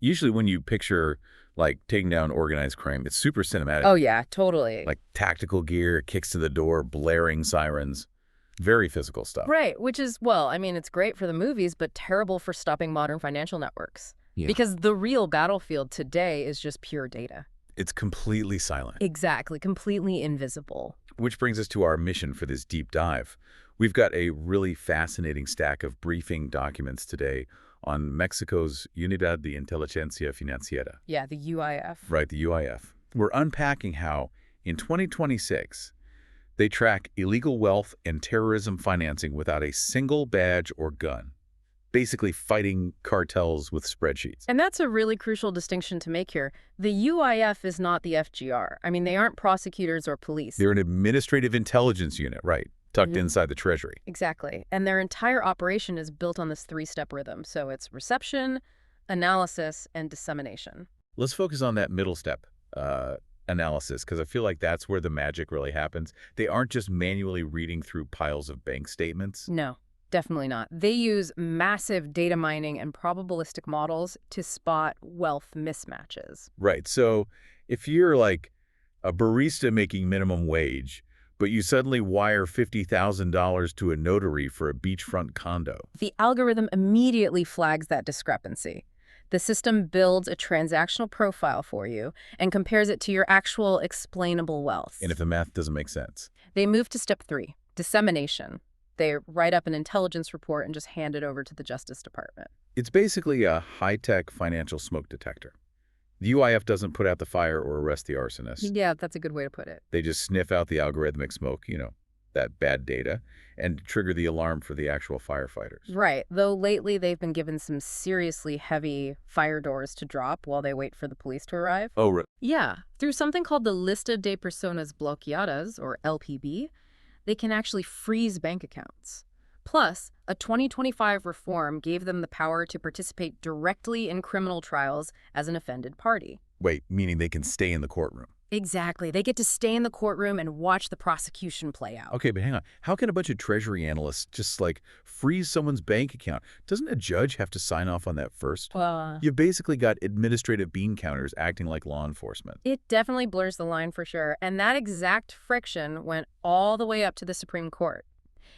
Usually when you picture, like, taking down organized crime, it's super cinematic. Oh, yeah, totally. Like tactical gear, kicks to the door, blaring sirens. Very physical stuff. Right, which is, well, I mean, it's great for the movies, but terrible for stopping modern financial networks. Yeah. Because the real battlefield today is just pure data. It's completely silent. Exactly, completely invisible. Which brings us to our mission for this deep dive. We've got a really fascinating stack of briefing documents today on Mexico's Unidad de Inteligencia Financiera. Yeah, the UIF. Right, the UIF. We're unpacking how, in 2026, they track illegal wealth and terrorism financing without a single badge or gun, basically fighting cartels with spreadsheets. And that's a really crucial distinction to make here. The UIF is not the FGR. I mean, they aren't prosecutors or police. They're an administrative intelligence unit, right, tucked inside the Treasury. Exactly. And their entire operation is built on this three-step rhythm. So it's reception, analysis, and dissemination. Let's focus on that middle step, analysis, because I feel like that's where the magic really happens. They aren't just manually reading through piles of bank statements. No, definitely not. They use massive data mining and probabilistic models to spot wealth mismatches. Right. So if you're like a barista making minimum wage, but you suddenly wire $50,000 to a notary for a beachfront condo. The algorithm immediately flags that discrepancy. The system builds a transactional profile for you and compares it to your actual explainable wealth. And if the math doesn't make sense? They move to step 3, dissemination. They write up an intelligence report and just hand it over to the Justice Department. It's basically a high-tech financial smoke detector. The UIF doesn't put out the fire or arrest the arsonist. Yeah, that's a good way to put it. They just sniff out the algorithmic smoke, that bad data, and trigger the alarm for the actual firefighters. Right, though lately they've been given some seriously heavy fire doors to drop while they wait for the police to arrive. Oh, really? Yeah, through something called the Lista de Personas Bloqueadas, or LPB, they can actually freeze bank accounts. Plus, a 2025 reform gave them the power to participate directly in criminal trials as an offended party. Wait, meaning they can stay in the courtroom? Exactly. They get to stay in the courtroom and watch the prosecution play out. Okay, but hang on. How can a bunch of Treasury analysts just, freeze someone's bank account? Doesn't a judge have to sign off on that first? You've basically got administrative bean counters acting like law enforcement. It definitely blurs the line for sure. And that exact friction went all the way up to the Supreme Court.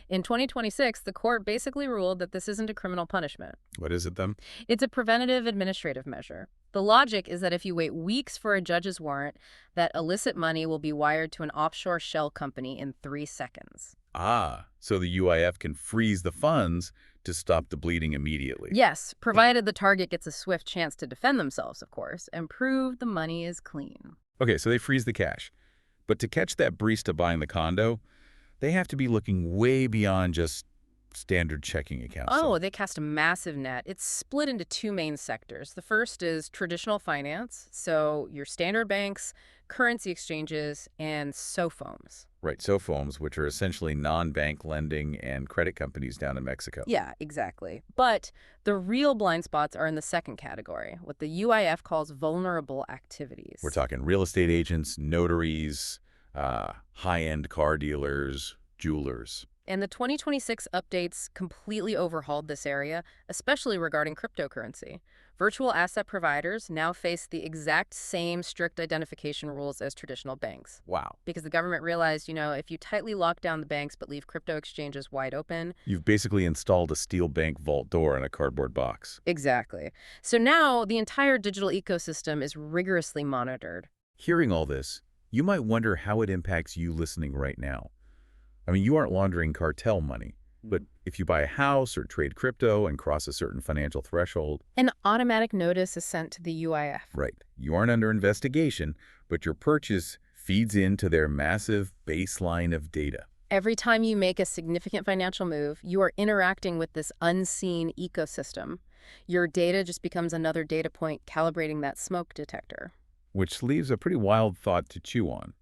In 2026, the court basically ruled that this isn't a criminal punishment. What is it then? It's a preventative administrative measure. The logic is that if you wait weeks for a judge's warrant, that illicit money will be wired to an offshore shell company in 3 seconds. Ah, so the UIF can freeze the funds to stop the bleeding immediately. Yes, provided the target gets a swift chance to defend themselves, of course, and prove the money is clean. Okay, so they freeze the cash. But to catch that barista buying the condo, they have to be looking way beyond just standard checking accounts. Oh, they cast a massive net. It's split into 2 main sectors. The first is traditional finance, so your standard banks, currency exchanges, and SOFOMs. Right, SOFOMs, which are essentially non-bank lending and credit companies down in Mexico. Yeah, exactly. But the real blind spots are in the second category, what the UIF calls vulnerable activities. We're talking real estate agents, notaries, high-end car dealers, jewelers. And the 2026 updates completely overhauled this area, especially regarding cryptocurrency. Virtual asset providers now face the exact same strict identification rules as traditional banks. Wow. Because the government realized, if you tightly lock down the banks but leave crypto exchanges wide open. You've basically installed a steel bank vault door in a cardboard box. Exactly. So now the entire digital ecosystem is rigorously monitored. Hearing all this, you might wonder how it impacts you listening right now. I mean, you aren't laundering cartel money, but if you buy a house or trade crypto and cross a certain financial threshold, an automatic notice is sent to the UIF. Right. You aren't under investigation, but your purchase feeds into their massive baseline of data. Every time you make a significant financial move, you are interacting with this unseen ecosystem. Your data just becomes another data point calibrating that smoke detector. Which leaves a pretty wild thought to chew on.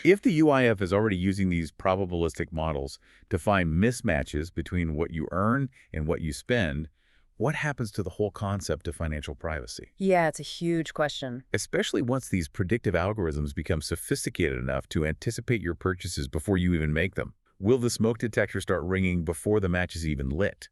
If the UIF is already using these probabilistic models to find mismatches between what you earn and what you spend, what happens to the whole concept of financial privacy? Yeah, it's a huge question. Especially once these predictive algorithms become sophisticated enough to anticipate your purchases before you even make them. Will the smoke detector start ringing before the match is even lit?